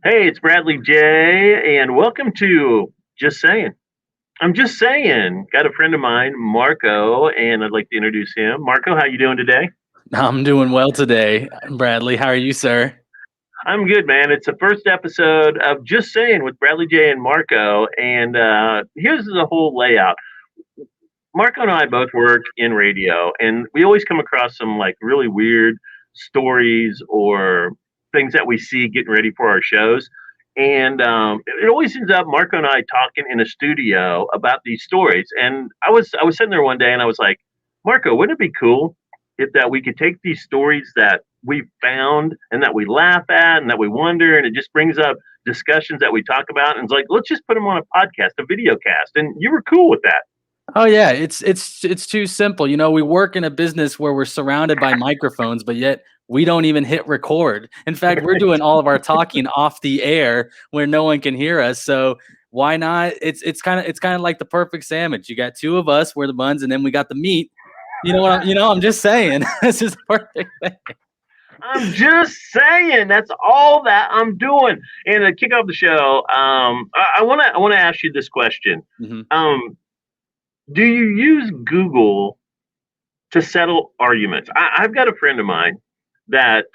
Hey, it's Bradley J, and welcome to Just Saying. I'm just saying. Got a friend of mine, Marco, and I'd like to introduce him. Marco, how you doing today? I'm doing well today, Bradley. How are you, sir? I'm good, man. It's the first episode of Just Saying with Bradley J and Marco, and here's the whole layout. Marco and I both work in radio, and we always come across some like really weird stories or things that we see getting ready for our shows. And it always ends up Marco and I talking in a studio about these stories. And I was sitting there one day, and I was like, Marco, wouldn't it be cool if that we could take these stories that we found and that we laugh at and that we wonder, and it just brings up discussions that we talk about, and it's like, let's just put them on a podcast, a video cast. And you were cool with that. Oh yeah, it's too simple. We work in a business where we're surrounded by microphones, but yet we don't even hit record. In fact, we're doing all of our talking off the air where no one can hear us. So why not? It's kind of like the perfect sandwich. You got two of us, we're the buns, and then we got the meat. I'm just saying. This is the perfect thing. I'm just saying that's all that I'm doing. And to kick off the show, I want to ask you this question. Mhm. Um, do you use Google to settle arguments? I've got a friend of mine that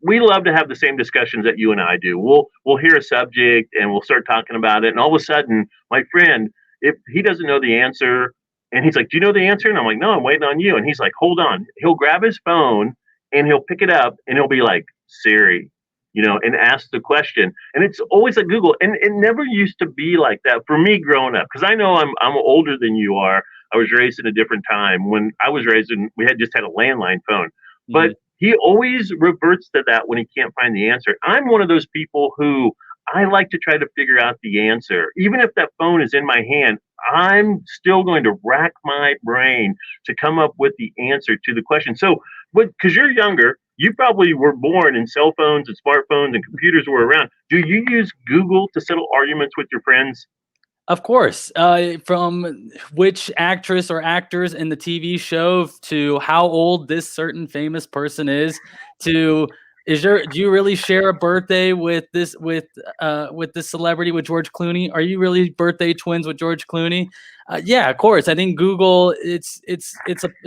we love to have the same discussions that you and I do. We'll hear a subject and we'll start talking about it, and all of a sudden, my friend, if he doesn't know the answer, and he's like, "Do you know the answer?" And I'm like, "No, I'm waiting on you." And he's like, "Hold on." He'll grab his phone and he'll pick it up and he'll be like, "Siri." And ask the question, and it's always like Google, and it never used to be like that for me growing up. Because I know I'm older than you are. I was raised in a different time. When I was raised, we had just had a landline phone, but Mhm. he always reverts to that when he can't find the answer. I'm one of those people who I like to try to figure out the answer. Even if that phone is in my hand, I'm still going to rack my brain to come up with the answer to the question. So, because you're younger, you probably were born and cell phones and smartphones and computers were around. Do you use Google to settle arguments with your friends? Of course. From which actress or actors in the TV show to how old this certain famous person is to do you really share a birthday with this celebrity with George Clooney? Are you really birthday twins with George Clooney? Yeah, of course. I think Google it's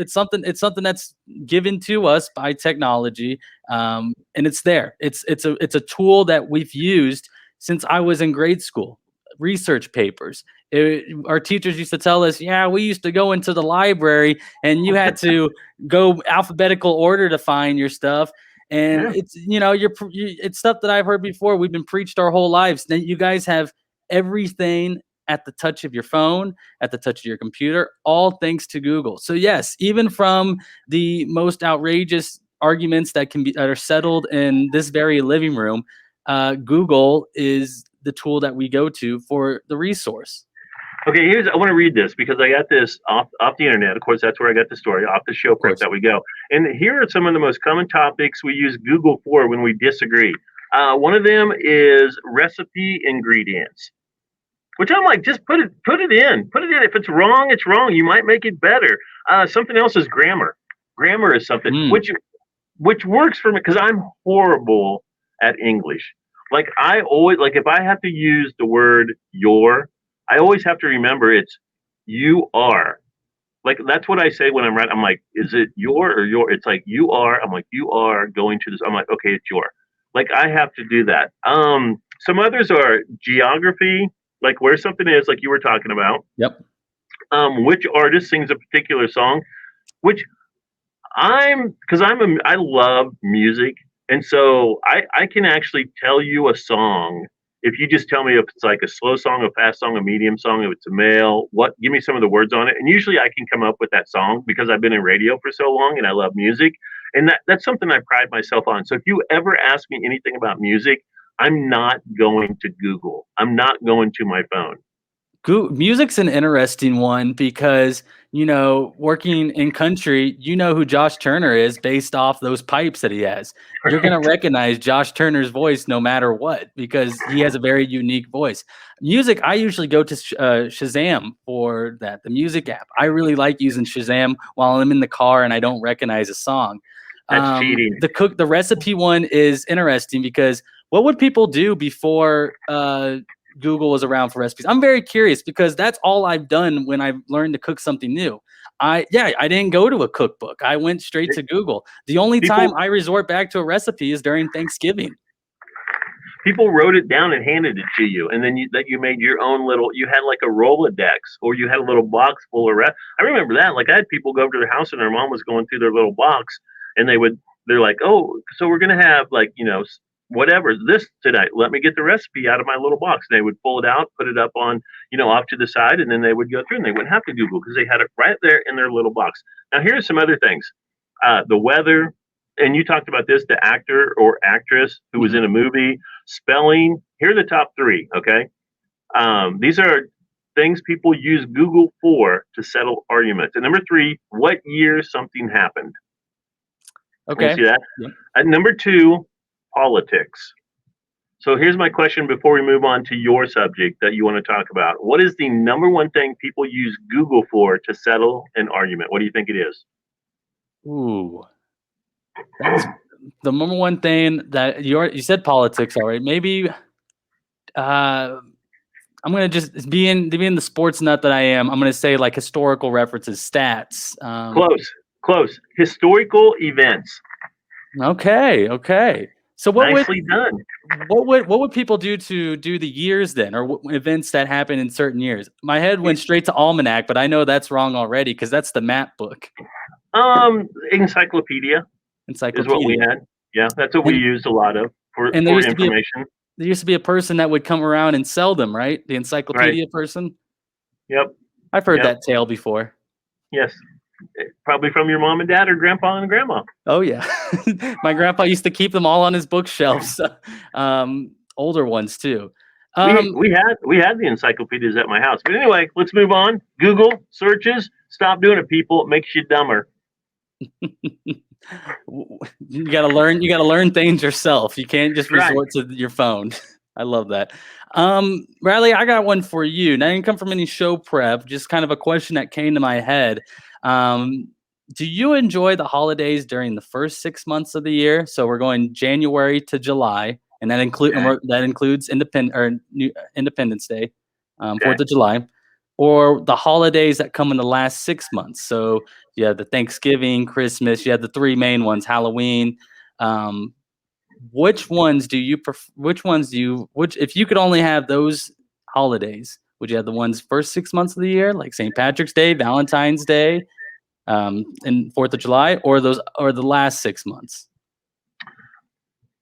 something that's given to us by technology, and it's there. It's a tool that we've used since I was in grade school. Research papers. Our teachers used to tell us, yeah, we used to go into the library and you had to go alphabetical order to find your stuff. And Yeah. it's stuff that I've heard before. We've been preached our whole lives. Then you guys have everything at the touch of your phone, at the touch of your computer, all thanks to Google. So yes, even from the most outrageous arguments that are settled in this very living room, Google is the tool that we go to for the resource. Okay, I want to read this because I got this off the internet. Of course, that's where I got the story off the show Of prep course. that we go. And here are some of the most common topics we use Google for when we disagree. One of them is recipe ingredients, which I'm like, just put it in. If it's wrong, it's wrong. You might make it better. Something else is grammar. Grammar is something Mm. which works for me because I'm horrible at English. Like I always like if I have to use the word your, I always have to remember it's you are. Like that's what I say when I'm writing. I'm like, is it your or your? It's like you are. I'm like, you are going to this. I'm like, okay, it's your. Like I have to do that. Some others are geography, like where something is, like you were talking about. Yep. Which artist sings a particular song, which I love music, and so I can actually tell you a song if you just tell me if it's like a slow song, a fast song, a medium song, if it's a male, what give me some of the words on it. And usually I can come up with that song because I've been in radio for so long and I love music. And that's something I pride myself on. So if you ever ask me anything about music, I'm not going to Google. I'm not going to my phone. Music's an interesting one because, working in country, you know who Josh Turner is based off those pipes that he has. You're going to recognize Josh Turner's voice no matter what because he has a very unique voice. Music, I usually go to Shazam for that, the music app. I really like using Shazam while I'm in the car and I don't recognize a song. That's cheating. The recipe one is interesting because What would people do before Google was around for recipes? I'm very curious because that's all I've done when I've learned to cook something new. I didn't go to a cookbook. I went straight to Google. The only time People I resort back to a recipe is during Thanksgiving. people wrote it down and handed it to you, and then you made your own little. You had like a Rolodex, or you had a little box full of. I remember that. Like I had people go over to their house, and their mom was going through their little box, and they're like, oh, so we're gonna have like whatever this tonight. Let me get the recipe out of my little box. And they would pull it out, put it up on off to the side, and then they would go through, and they wouldn't have to Google because they had it right there in their little box. Now here's some other things: the weather. And you talked about this, the actor or actress who was in a movie, spelling. Here are the top three, okay? These are things people use Google for to settle arguments. And number three, what year something happened. Okay. You see that? Yeah. At number two, politics. So here's my question before we move on to your subject that you want to talk about. What is the number one thing people use Google for to settle an argument? What do you think it is? Ooh. That's the number one thing that you said politics already. Maybe I'm gonna just being the sports nut that I am. I'm gonna say like historical references, stats. Close. Historical events. Okay. So Nicely done. What would people do to do the years then, or events that happen in certain years? My head went straight to almanac, but I know that's wrong already because that's the map book. Encyclopedia is what we had. Yeah, that's what we used a lot of for information. There used to be a person that would come around and sell them, right? The encyclopedia person. Yep. I've heard that tale before. Yes. Probably from your mom and dad or grandpa and grandma. Oh yeah. My grandpa used to keep them all on his bookshelves. Older ones too. We had the encyclopedias at my house. But anyway, let's move on. Google searches. Stop doing it, people. It makes you dumber. You gotta learn things yourself. You can't just resort to your phone. I love that. Riley, I got one for you. Now, it didn't come from any show prep, just kind of a question that came to my head. Do you enjoy the holidays during the first 6 months of the year? So we're going January to July, and that includes Independence Day, 4th of July, or the holidays that come in the last 6 months. So you have the Thanksgiving, Christmas, you have the three main ones, Halloween. Which ones do you if you could only have those holidays, would you have the ones first 6 months of the year, like St. Patrick's Day, Valentine's Day, and 4th of July, or the last 6 months?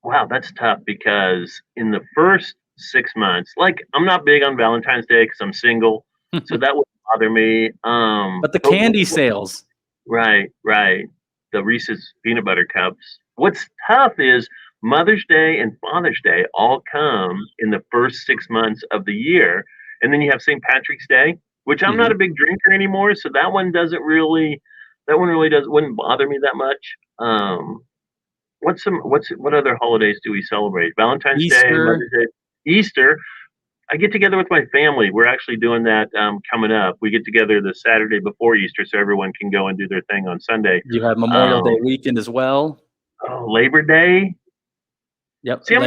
Wow, that's tough because in the first 6 months, like I'm not big on Valentine's Day because I'm single, so that would bother me. But the candy sales. Right. The Reese's peanut butter cups. What's tough is Mother's Day and Father's Day all come in the first 6 months of the year. And then you have St. Patrick's Day, which I'm not a big drinker anymore. So that one wouldn't bother me that much. What other holidays do we celebrate? Valentine's Day, Mother's Day, Easter. I get together with my family. We're actually doing that coming up. We get together the Saturday before Easter so everyone can go and do their thing on Sunday. You have Memorial Day weekend as well. Labor Day. Yep. See, I'm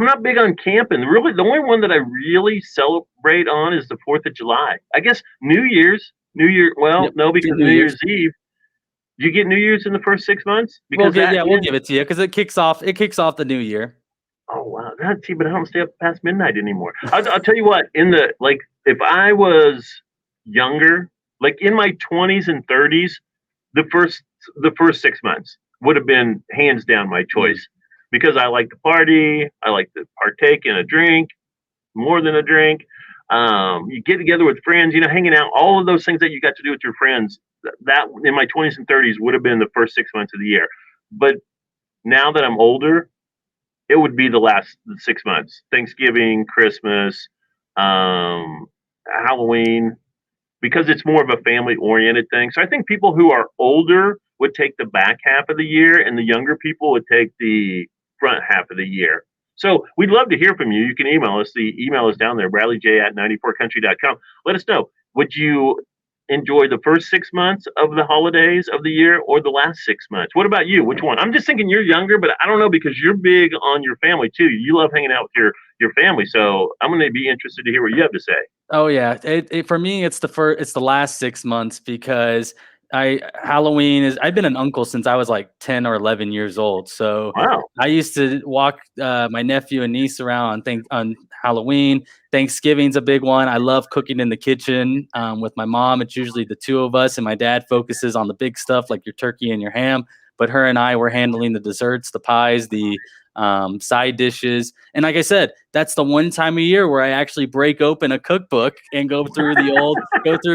not big on camping. Really, the only one that I really celebrate on is the 4th of July. I guess New Year's. No, because New Year's Eve. Do you get New Year's in the first 6 months? We'll give it to you because it kicks off the new year. Oh wow, but I don't stay up past midnight anymore. I'll tell you what. If I was younger, like in my 20s and 30s, the first 6 months would have been hands down my choice because I like to party. I like to partake in a drink, more than a drink. You get together with friends, hanging out, all of those things that you got to do with your friends. That in my 20s and 30s would have been the first 6 months of the year. But now that I'm older, it would be the last 6 months: Thanksgiving, Christmas, Halloween, because it's more of a family-oriented thing. So I think people who are older would take the back half of the year, and the younger people would take the front half of the year. So we'd love to hear from you. You can email us. The email is down there, bradleyj@94country.com. Let us know. Would you enjoy the first 6 months of the holidays of the year or the last 6 months? What about you? Which one? I'm just thinking you're younger, but I don't know because you're big on your family too. You love hanging out with your family, so I'm going to be interested to hear what you have to say. Oh yeah, for me it's the last 6 months because I Halloween is I've been an uncle since I was like 10 or 11 years old. So Wow. I used to walk my nephew and niece around on Halloween. Thanksgiving's a big one. I love cooking in the kitchen with my mom. It's usually the two of us, and my dad focuses on the big stuff like your turkey and your ham. But her and I were handling the desserts, the pies, the side dishes. And like I said, that's the one time a year where I actually break open a cookbook and go through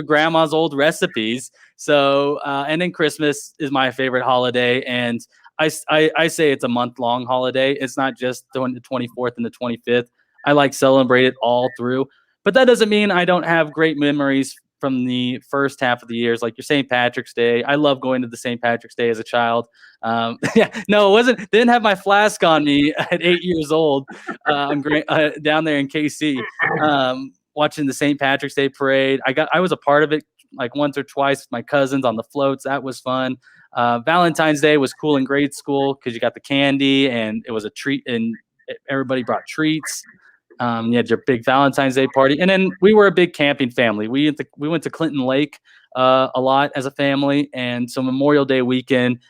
grandma's old recipes. So, and then Christmas is my favorite holiday. And I say it's a month long holiday. It's not just the 24th and the 25th. I like celebrate it all through. But that doesn't mean I don't have great memories from the first half of the years, like your St. Patrick's Day. I love going to the St. Patrick's Day as a child. Yeah, no, it wasn't. Didn't have my flask on me at 8 years old. I'm great down there in KC, watching the St. Patrick's Day parade. I was a part of it like once or twice with my cousins on the floats. That was fun. Valentine's Day was cool in grade school because you got the candy and it was a treat, and everybody brought treats. You had your big Valentine's Day party, and then we were a big camping family. We went to Clinton Lake a lot as a family, and so Memorial Day weekend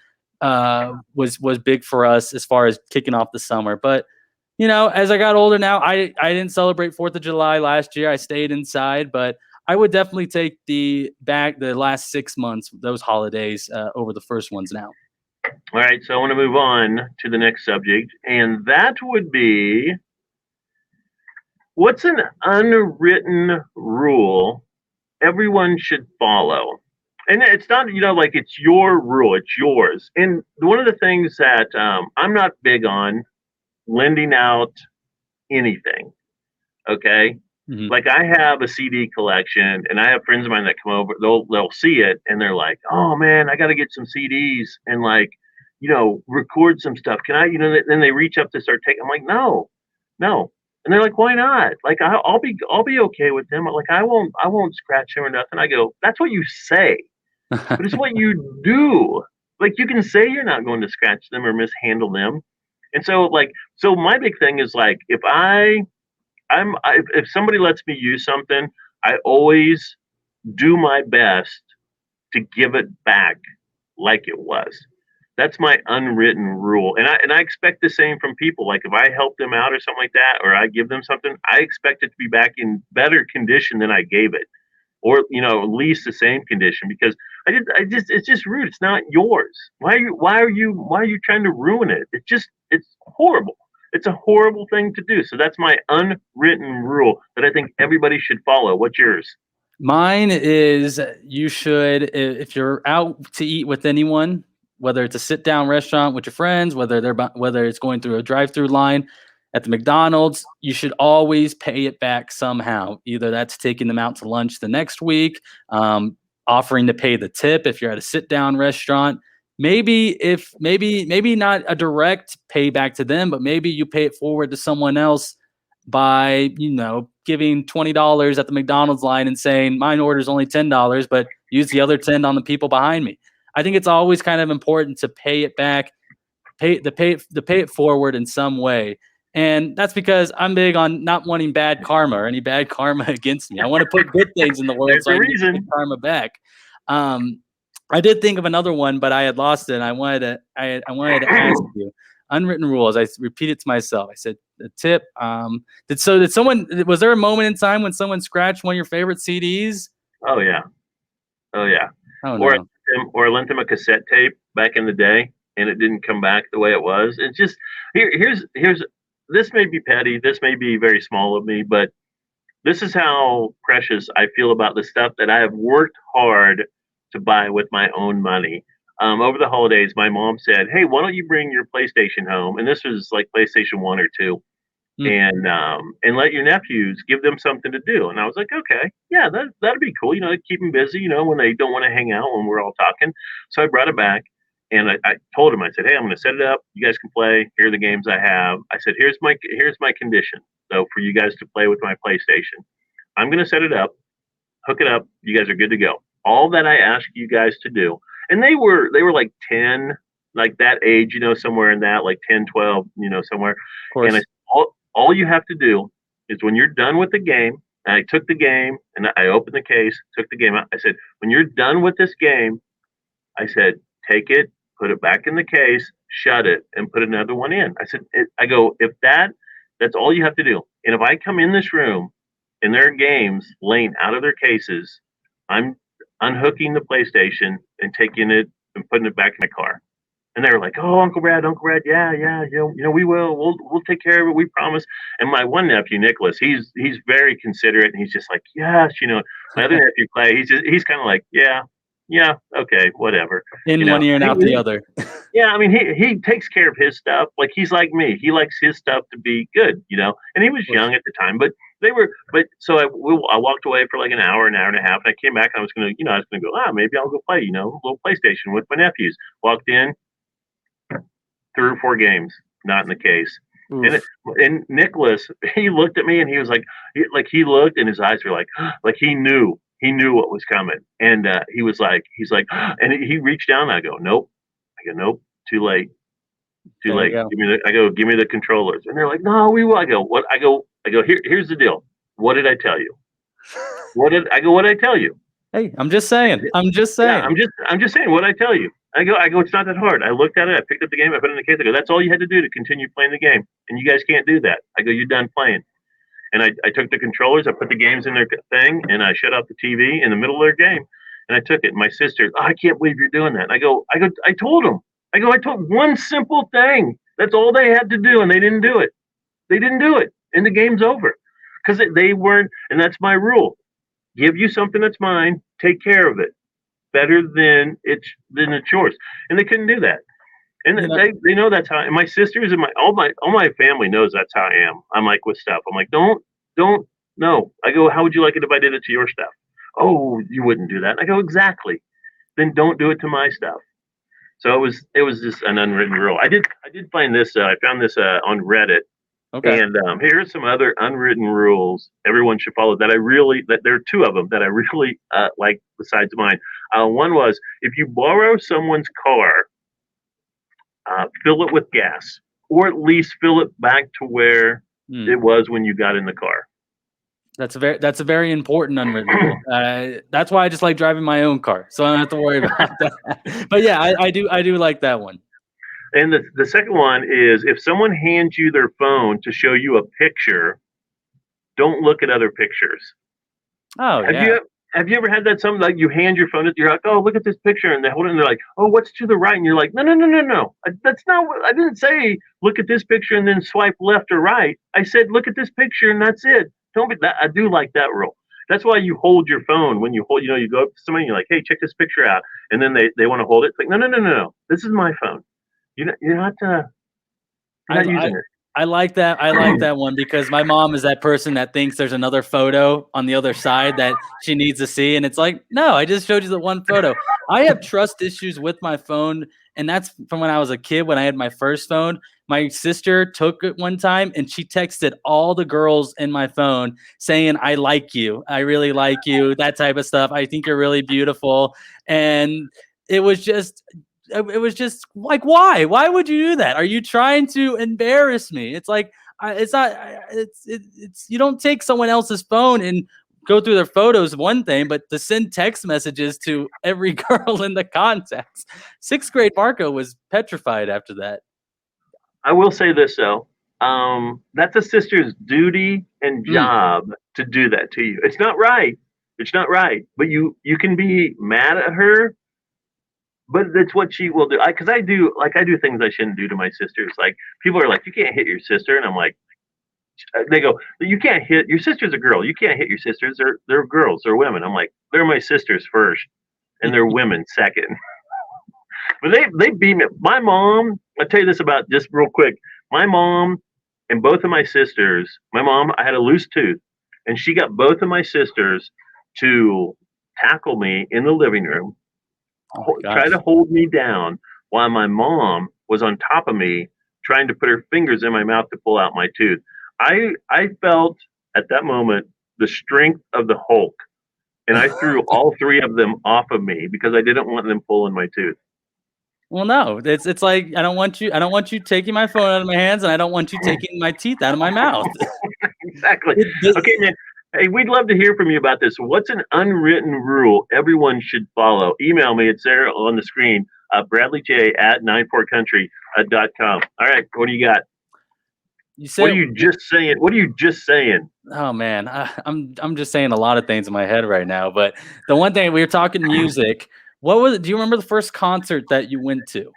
was big for us as far as kicking off the summer. But as I got older now, I didn't celebrate 4th of July last year. I stayed inside, but I would definitely take the last 6 months, those holidays, over the first ones now. All right, so I want to move on to the next subject, and that would be what's an unwritten rule everyone should follow? And it's not, like it's your rule, it's yours. And one of the things that I'm not big on lending out anything. Okay. Mhm. Like I have a CD collection, and I have friends of mine that come over. They'll see it, and they're like, "Oh man, I got to get some CDs and like, record some stuff. Can I?" Then they reach up to start taking. I'm like, "No, no," and they're like, "Why not?" Like I'll be okay with them. Like I won't scratch them or nothing. I go, "That's what you say, but it's what you do. Like you can say you're not going to scratch them or mishandle them." And so my big thing is like if somebody lets me use something, I always do my best to give it back like it was. That's my unwritten rule, and I expect the same from people. Like if I help them out or something like that, or I give them something, I expect it to be back in better condition than I gave it, or at least the same condition. Because I just it's just rude. It's not yours. Why are you trying to ruin it? It's horrible. It's a horrible thing to do. So that's my unwritten rule that I think everybody should follow. What's yours? Mine is you should, if you're out to eat with anyone, whether it's a sit down restaurant with your friends, whether it's going through a drive through line at the McDonald's, you should always pay it back somehow. Either that's taking them out to lunch the next week, offering to pay the tip if you're at a sit down restaurant. Maybe not a direct payback to them, but maybe you pay it forward to someone else by giving $20 at the McDonald's line and saying mine order is only $10, but use the other 10 on the people behind me. I think it's always kind of important to pay it back, pay it forward in some way. And that's because I'm big on not wanting bad karma or any bad karma against me. I want to put good things in the world There's so a I can get good reason. karma back. I did think of another one, but I had lost it. And I wanted to ask you. Unwritten rules. I repeat it to myself. I said the tip. Did someone? Was there a moment in time when someone scratched one of your favorite CDs? Oh yeah. Oh yeah. Oh Or no. I lent them a cassette tape back in the day, and it didn't come back the way it was. It's just here's this may be petty. This may be very small of me, but this is how precious I feel about the stuff that I have worked hard to buy with my own money. Over the holidays, my mom said, "Hey, why don't you bring your PlayStation home?" And this was like PlayStation 1 or 2, Hmm. and let your nephews give them something to do. And I was like, okay, yeah, that'd be cool. Keep them busy. When they don't want to hang out when we're all talking. So I brought it back, and I told him, I said, hey, I'm going to set it up. You guys can play. Here are the games I have. I said, here's my condition. So for you guys to play with my PlayStation, I'm going to set it up, hook it up. You guys are good to go. all that I ask you guys to do, and they were like 10, like that age, somewhere in that, like 10, 12, somewhere. Of And course. all you have to do is when you're done with the game, and I took the game and I opened the case, took the game out. I said, when you're done with this game, I said, take it, put it back in the case, shut it, and put another one in. I said, I go, if that's all you have to do. And if I come in this room and there are games laying out of their cases, I'm unhooking the PlayStation and taking it and putting it back in my car. And they were like, "Oh, Uncle Brad, yeah, yeah, we will. We'll take care of it. We promise." And my one nephew, Nicholas, he's very considerate, and he's just like, "Yes, My other nephew, Clay, he's kind of like, "Yeah, yeah, okay, whatever." In one ear and out the other. Yeah, I mean, he takes care of his stuff. Like he's like me. He likes his stuff to be good. And he was young at the time, but they were. But so I walked away for like an hour and a half, and I came back. And I was gonna go. Maybe I'll go play. A little PlayStation with my nephews. Walked in, 3 or 4 games, not in the case. And Nicholas, he looked at me and he was like he looked and his eyes were like he knew what was coming. And he's like, and he reached down. And I go, nope. I go, nope, too late, too There you late. go. Give me the controllers. And they're like, no, we will. I go, what? I go, here's the deal. What did I tell you? What did I tell you? Hey, I'm just saying. I'm just Yeah, saying. I'm just saying what I tell you. I go, it's not that hard. I looked at it, I picked up the game, I put it in the case. I go, that's all you had to do to continue playing the game, and you guys can't do that. I go, you're done playing. And I took the controllers, I put the games in their thing, and I shut off the TV in the middle of their game, and I took it. My sister, I can't believe you're doing that. And I told them. I told one simple thing. That's all they had to do, and they didn't do it. They didn't do it, and the game's over because they weren't. And that's my rule. Give you something that's mine. Take care of it better than it's yours. And they couldn't do that. And You know, they know that's how. And my sisters and all my family knows that's how I am. I'm like with stuff. I'm like, don't no. I go, how would you like it if I did it to your stuff? Oh, you wouldn't do that. I go, exactly. Then don't do it to my stuff. So it was just an unwritten rule. I did find this. I found this on Reddit. okay. And here are some other unwritten rules everyone should follow that there are 2 of them that I really like besides mine. One was if you borrow someone's car, fill it with gas, or at least fill it back to where Hmm. it was when you got in the car. That's a very important unwritten rule. That's why I just like driving my own car, so I don't have to worry about that. But yeah, I do like that one. And the second one is if someone hands you their phone to show you a picture, don't look at other pictures. Oh Have yeah. you have you ever had that something like you hand your phone, you're like, oh, look at this picture, and they hold it, and they're like, oh, what's to the right, and you're like, no, no, no, no, no, that's not what I didn't say. Look at this picture and then swipe left or right. I said, look at this picture and that's it. Don't be that. I do like that rule. That's why you hold your phone when you hold. You go up to somebody, and you're like, hey, check this picture out, and then they want to hold it. It's like, no, no, no, no, no. This is my phone. You're not you're I, not I using it. I like that. I like that one because my mom is that person that thinks there's another photo on the other side that she needs to see. And it's like, no, I just showed you the one photo. I have trust issues with my phone. And that's from when I was a kid, when I had my first phone. My sister took it one time and she texted all the girls in my phone saying, I like you. I really like you. That type of stuff. I think you're really beautiful. And it was just like, why would you do that? Are you trying to embarrass me? It's like, it's not, it's you don't take someone else's phone and go through their photos, one thing, but to send text messages to every girl in the contacts. 6th grade Marco was petrified after that. I will say this though. That's a sister's duty and Mm, job to do that to you. It's not right. It's not right. But you can be mad at her, but that's what she will do. Because I do things I shouldn't do to my sisters. Like people are like, you can't hit your sister, and I'm like, they go, you can't hit your sister's a girl. You can't hit your sisters. They're girls. They're women. I'm like, they're my sisters first, and they're women second. But they beat me. My mom. I'll tell you this about just real quick. My mom and both of my sisters. My mom, I had a loose tooth, and she got both of my sisters to tackle me in the living room, oh my try gosh. to hold me down while my mom was on top of me trying to put her fingers in my mouth to pull out my tooth. I felt at that moment the strength of the Hulk and I threw all three of them off of me because I didn't want them pulling my tooth. Well, no, it's like I don't want you taking my phone out of my hands, and I don't want you taking my teeth out of my mouth. Exactly. Okay, man. Hey, we'd love to hear from you about this. What's an unwritten rule everyone should follow? Email me. It's there on the screen. BradleyJ at 94country.com. All right, what do you got? You said, what are you just saying? What are you just saying? Oh man, I'm just saying a lot of things in my head right now. But the one thing we were talking music. What was it? Do you remember the first concert that you went to?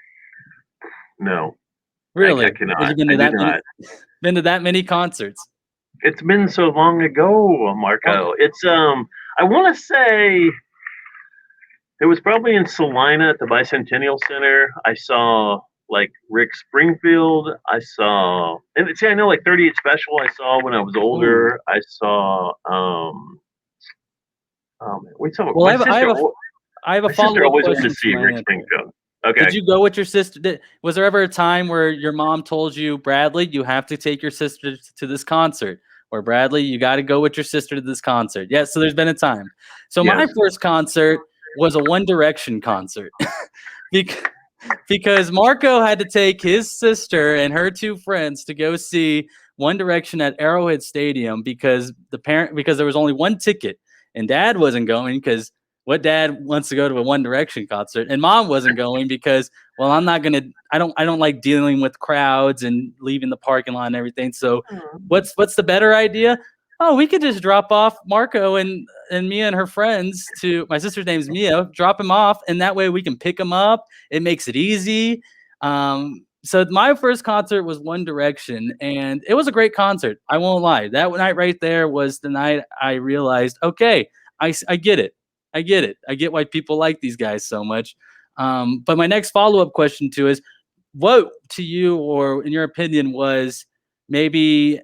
No, Really? I Have cannot. you been I to do that many? not. Been to that many concerts? It's been so long ago, Okay. Marco. It's I want to say it was probably in Salina at the Bicentennial Center. I saw like Rick Springfield. I saw, and see, I know like 38 Special. I saw when I was Ooh. older. I saw, oh man, wait, so Well, my sister, I have a my sister follow-up always wanted to question to see my Rick answer. Springfield. Okay, Did you go with your sister? Was there ever a time where your mom told you, Bradley, you have to take your sister to this concert? Or Bradley, you got to go with your sister to this concert. Yes, so there's been a time. So my yes, first concert was a One Direction concert. Because Marco had to take his sister and her two friends to go see One Direction at Arrowhead Stadium because there was only one ticket and Dad wasn't going because what dad wants to go to a One Direction concert, and Mom wasn't going because, well, I don't like dealing with crowds and leaving the parking lot and everything. So what's the better idea? Oh, we could just drop off Marco and Mia and her friends to, my sister's name's Mia, drop him off, and that way we can pick him up. It makes it easy. So my first concert was One Direction, and it was a great concert. I won't lie. That night right there was the night I realized, okay, I get it. I get it. I get why people like these guys so much. But my next follow-up question to is, what to you, or in your opinion, was maybe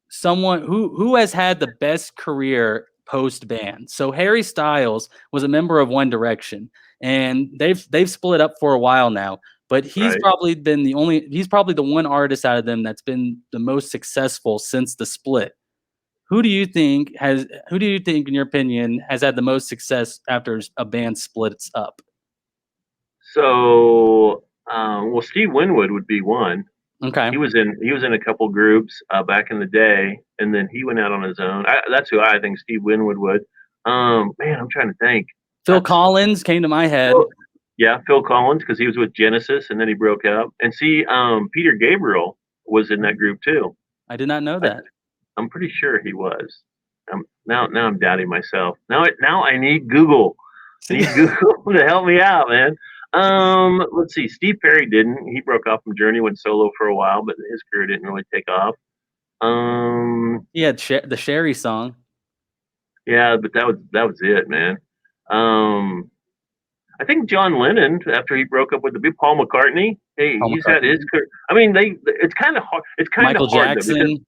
someone who has had the best career post band? So Harry Styles was a member of One Direction, and they've split up for a while now. But he's right. probably the one artist out of them that's been the most successful since the split. Who do you think, in your opinion, has had the most success after a band splits up? So, well, Steve Winwood would be one. Okay. He was in a couple groups back in the day, and then he went out on his own. That's who I think Steve Winwood would. Man, I'm trying to think. Phil That's Collins came to my head. Yeah, Phil Collins because he was with Genesis and then he broke up. And see, Peter Gabriel was in that group too. I did not know I, that. I'm pretty sure he was. Now I'm doubting myself. Now I need Google. I need Google to help me out, man. Let's see. Steve Perry didn't. He broke off from Journey, went solo for a while, but his career didn't really take off. He had the Sherry song. Yeah, but that was it, man. I think John Lennon, after he broke up with the Paul McCartney, hey, Paul he's had McCartney. his career. I mean, it's kind of hard. It's kind of Michael hard though because Jackson.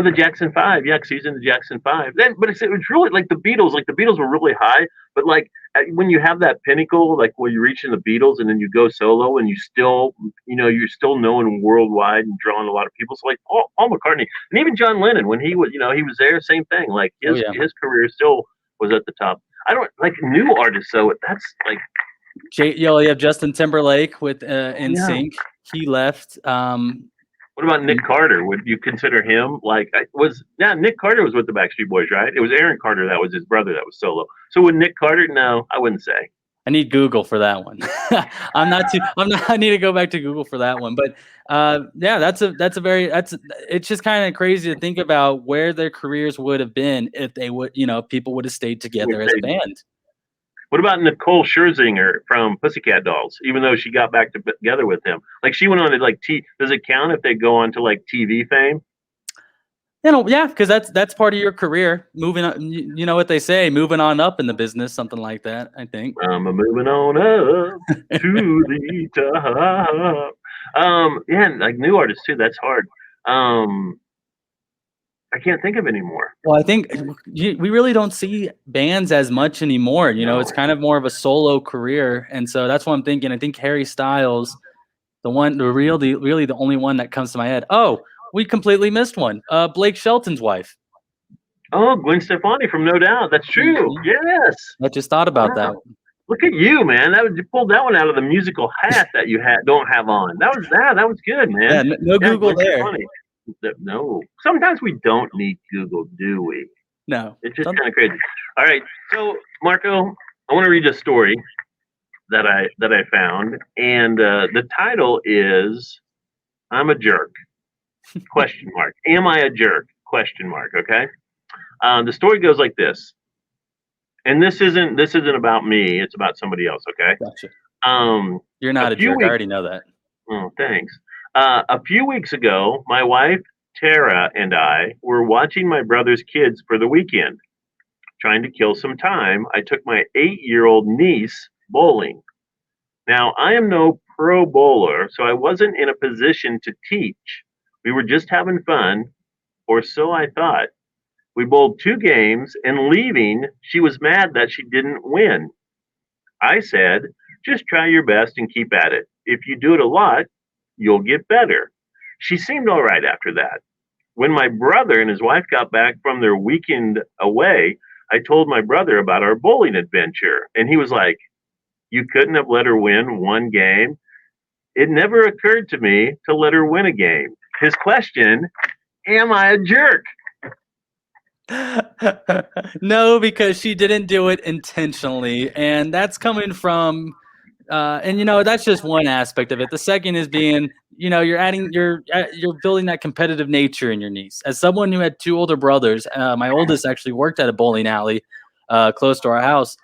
the Jackson Five, yeah, because he's in the Jackson Five. But it's really like the Beatles. Like the Beatles were really high, but like when you have that pinnacle, like where you reach in the Beatles, and then you go solo, and you're still known worldwide and drawing a lot of people. So like Paul McCartney, and even John Lennon, when he was there, same thing. Like Oh yeah. his career still was at the top. I don't like new artists, so that's like You have Justin Timberlake with yeah. NSYNC. He left. What about Nick Carter? Would you consider him Nick Carter was with the Backstreet Boys, right? It was Aaron Carter that was his brother that was solo. So would Nick Carter? No, I wouldn't say. I need Google for that one. I need to go back to Google for that one. But yeah, it's just kind of crazy to think about where their careers would have been if they would, if people would have stayed together as a band. What about Nicole Scherzinger from Pussycat Dolls? Even though she got back together with him, like she went on to like Does it count if they go on to like TV fame? Yeah, because that's part of your career. Moving on, you know what they say, moving on up in the business, something like that. I think. I'm moving on up to the top. Yeah, like new artists too. That's hard. I can't think of any more. Well, I think we really don't see bands as much anymore. No. It's kind of more of a solo career, and so that's what I'm thinking. I think Harry Styles, really the only one that comes to my head. Oh, we completely missed one. Blake Shelton's wife. Oh, Gwen Stefani from No Doubt. That's true. Mhm. Yes. I just thought about that. Wow. Look at you, man. You pulled that one out of the musical hat that you don't have on. That was good, man. Yeah, no Yeah, Google Gwen there. Stefani. No. Sometimes we don't need Google, do we? No. It's just kind of crazy. All right. So, Marco, I want to read a story that I found, and the title is "I'm a jerk?" Question mark. Am I a jerk? Question mark. Okay. The story goes like this, and this isn't about me. It's about somebody else. Okay. Gotcha. Um, You're a not a few jerk. I weeks. already know that. Oh, thanks. A few weeks ago, my wife Tara and I were watching my brother's kids for the weekend. Trying to kill some time, I took my 8-year-old niece bowling. Now, I am no pro bowler, so I wasn't in a position to teach. We were just having fun, or so I thought. We bowled 2 games, and leaving, she was mad that she didn't win. I said, just try your best and keep at it. If you do it a lot, you'll get better. She seemed all right after that. When my brother and his wife got back from their weekend away, I told my brother about our bowling adventure, and he was like, you couldn't have let her win 1 game? It never occurred to me to let her win a game. His question, am I a jerk? No, because she didn't do it intentionally, and that's coming from and that's just one aspect of it. The second is being, you're building that competitive nature in your niece. As someone who had 2 older brothers, my oldest actually worked at a bowling alley close to our house,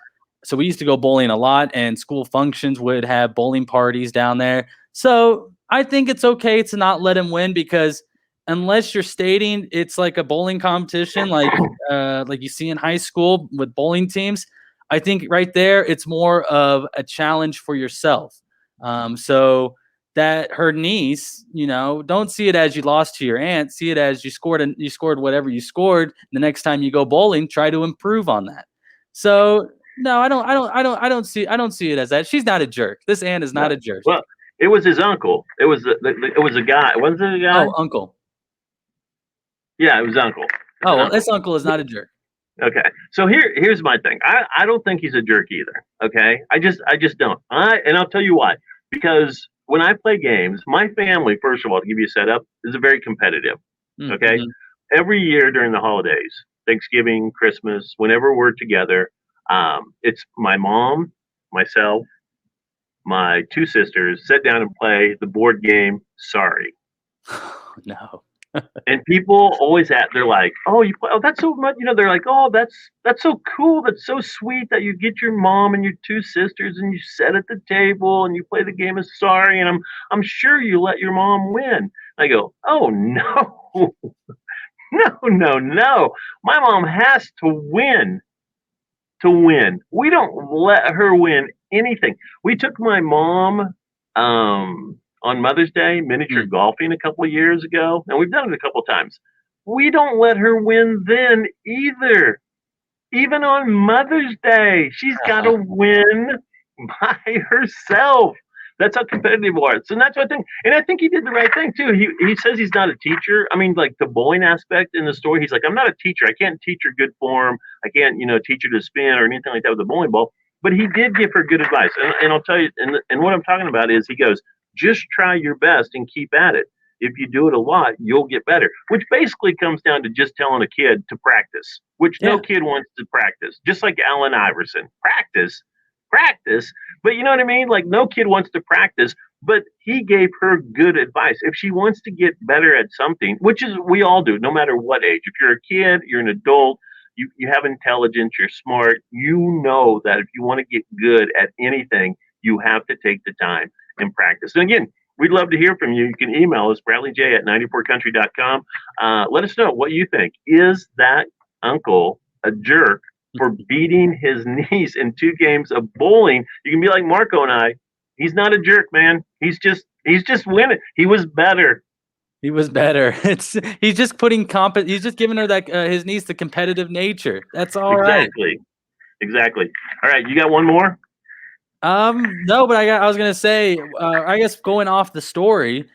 so we used to go bowling a lot, and school functions would have bowling parties down there. So I think it's okay to not let him win, because unless you're stating it's like a bowling competition, like you see in high school with bowling teams, I think right there it's more of a challenge for yourself. So that her niece, don't see it as you lost to your aunt. See it as you scored whatever you scored. The next time you go bowling, try to improve on that. So no, I don't see it as that. She's not a jerk. This aunt is No. not a jerk. Well, it was his uncle. It was a guy. Wasn't it a guy? Oh, uncle. Yeah, it was uncle. It's Oh, an well, uncle. this uncle is not a jerk. Okay. So here's my thing. I don't think he's a jerk either. Okay. I just don't. And I'll tell you why. Because when I play games, my family, first of all, to give you a setup, is a very competitive. Okay. Mm-hmm. Every year during the holidays, Thanksgiving, Christmas, whenever we're together, it's my mom, myself, my 2 sisters sit down and play the board game. Sorry. No. And people always they're like, oh, you play, oh, that's so much, they're like, oh, that's so cool, that's so sweet that you get your mom and your 2 sisters and you sit at the table and you play the game of Sorry, and I'm sure you let your mom win. I go, oh no, no, no, no, my mom has to win. We don't let her win anything. We took my mom on Mother's Day miniature Mm. golfing a couple of years ago, and we've done it a couple of times. We don't let her win then either. Even on Mother's Day, she's got to win by herself. That's how competitive we are. So that's what I think. And I think he did the right thing too. He says he's not a teacher. I mean, like the bowling aspect in the story, he's like, I'm not a teacher. I can't teach her good form. I can't, teach her to spin or anything like that with the bowling ball. But he did give her good advice. And I'll tell you, and what I'm talking about is he goes, just try your best and keep at it. If you do it a lot, you'll get better, which basically comes down to just telling a kid to practice, which no Yeah. kid wants to practice. Just like Allen Iverson, practice. But you know what I mean? Like no kid wants to practice, but he gave her good advice. If she wants to get better at something, which is we all do, no matter what age. If you're a kid, you're an adult, you have intelligence, you're smart, you know that if you want to get good at anything, you have to take the time and practice. And again, we'd love to hear from you. You can email us, BradleyJ at 94country.com. Let us know what you think. Is that uncle a jerk for beating his niece in 2 games of bowling? You can be like Marco and I. He's not a jerk, man. He's just winning. He was better. He was better. He's just he's just giving her that his niece the competitive nature. That's all right. Exactly. All right, you got one more? No, but I was gonna say, I guess going off the story,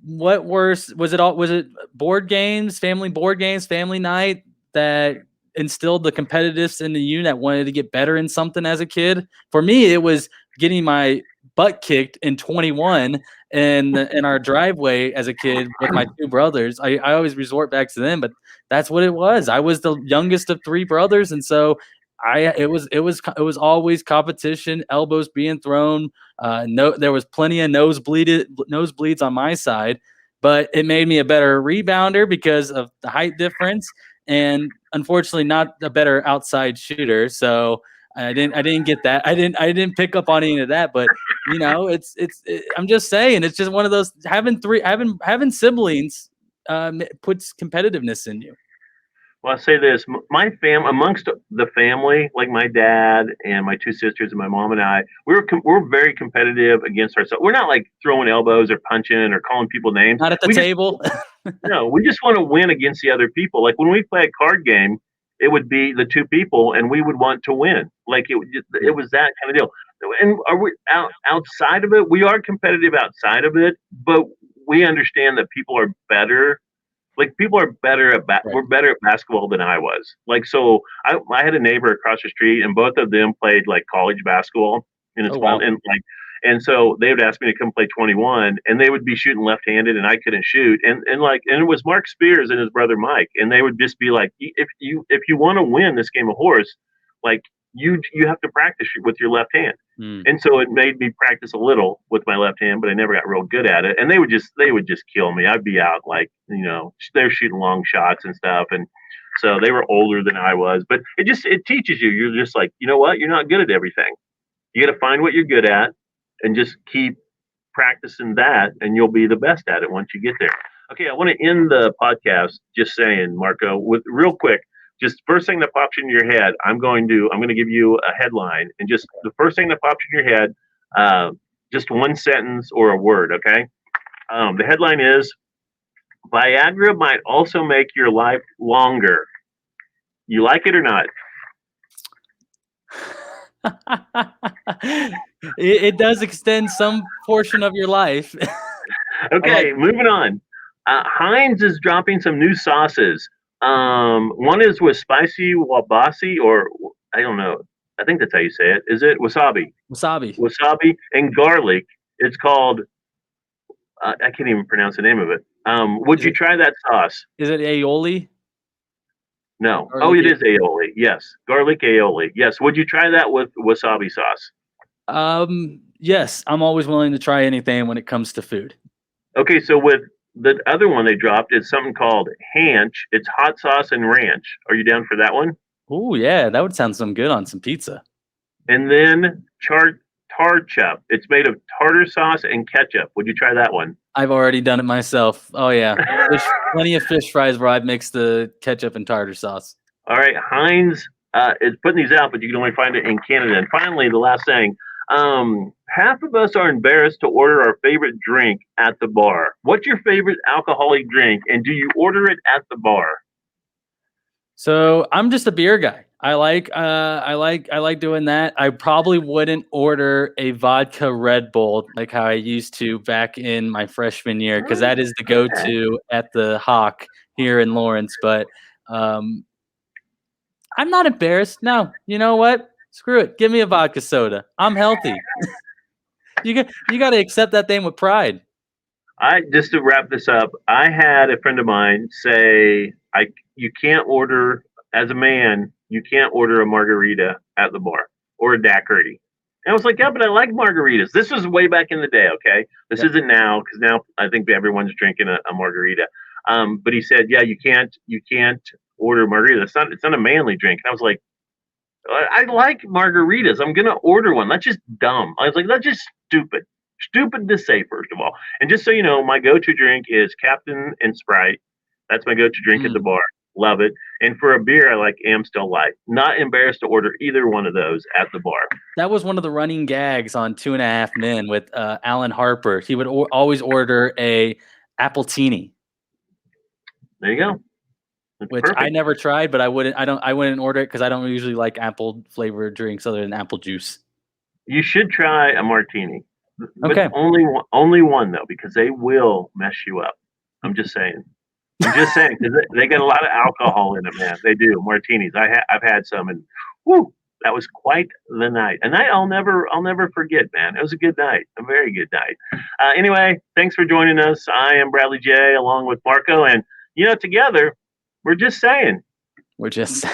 what was it board games, family night that instilled the competitiveness in you that wanted to get better in something as a kid? For me, it was getting my butt kicked in 21 in our driveway as a kid with my two brothers. I always resort back to them, but that's what it was. I was the youngest of three brothers, and so it was always competition, elbows being thrown. No, there was plenty of nosebleeds on my side, but it made me a better rebounder because of the height difference, and unfortunately, not a better outside shooter. So I didn't get that. I didn't pick up on any of that, but I'm just saying, it's just one of those having siblings puts competitiveness in you. Well, I'll say this: amongst the family, like my dad and my two sisters and my mom and I, we're very competitive against ourselves. We're not like throwing elbows or punching or calling people names. Not at the table. No, we just want to win against the other people. Like when we play a card game, it would be the two people, and we would want to win. Like it was that kind of deal. And are we outside of it? We are competitive outside of it, but we understand that people are better. Like people are better at Right. we're better at basketball than I was. Like so, I had a neighbor across the street, and both of them played like college basketball in a Oh, small wow. and so they would ask me to come play 21, and they would be shooting left-handed, and I couldn't shoot, and it was Mark Spears and his brother Mike, and they would just be like, if you want to win this game of horse, like you have to practice with your left hand. Mm. And so it made me practice a little with my left hand, but I never got real good at it. And they would just kill me. I'd be out like, they're shooting long shots and stuff. And so they were older than I was, but it teaches you. You're just like, you know what? You're not good at everything. You got to find what you're good at and just keep practicing that, and you'll be the best at it once you get there. Okay, I want to end the podcast just saying, Marco, with real quick, just first thing that pops in your head, I'm going to give you a headline, and just the first thing that pops in your head, just one sentence or a word. Okay. The headline is Viagra might also make your life longer. You like it or not? It does extend some portion of your life. Okay, moving on. Heinz is dropping some new sauces. One is with spicy wabasi, or I don't know. I think that's how you say it. Is it wasabi? Wasabi. Wasabi and garlic. It's called. I can't even pronounce the name of it. Would you try that sauce? Is it aioli? No. Garlic It is aioli. Yes, garlic aioli. Yes. Would you try that with wasabi sauce? Yes, I'm always willing to try anything when it comes to food. Okay, so with the other one they dropped, it's something called Hanch. It's hot sauce and ranch. Are you down for that one? Oh yeah, that would sound some good on some pizza. And then tarchup. It's made of tartar sauce and ketchup. Would you try that one? I've already done it myself. Oh yeah, plenty of fish fries where I've mixed the ketchup and tartar sauce. All right, Heinz is putting these out, but you can only find it in Canada. And finally, the last thing. Half of us are embarrassed to order our favorite drink at the bar. What's your favorite alcoholic drink, and do you order it at the bar? So I'm just a beer guy. I like doing that. I probably wouldn't order a vodka Red Bull like how I used to back in my freshman year, because that is the go-to at the Hawk here in Lawrence. But I'm not embarrassed. No, you know what? Screw it. Give me a vodka soda. I'm healthy. You got to accept that thing with pride. Just to wrap this up, I had a friend of mine say, you can't order, as a man, you can't order a margarita at the bar or a daiquiri. And I was like, yeah, but I like margaritas. This was way back in the day, okay? This isn't now, because now I think everyone's drinking a margarita. But he said, yeah, you can't order margarita. It's not a manly drink. And I was like, I like margaritas. I'm gonna order one. That's just dumb. I was like, that's just stupid. Stupid to say, first of all. And just so you know, my go-to drink is Captain and Sprite. That's my go-to drink at the bar. Love it. And for a beer, I like Amstel Light. Not embarrassed to order either one of those at the bar. That was one of the running gags on 2.5 Men with Alan Harper. He would always order a appletini. There you go. That's which perfect. I never tried, but I wouldn't order it because I don't usually like apple flavored drinks other than apple juice. You should try a martini. Okay. But only one though, because they will mess you up. I'm just saying. I'm just saying because they get a lot of alcohol in it, man. They do martinis. I've had some, and whoo, that was quite the night. A night I'll never forget, man. It was a good night, a very good night. Anyway, thanks for joining us. I am Bradley J. along with Marco, and together we're just saying. We're just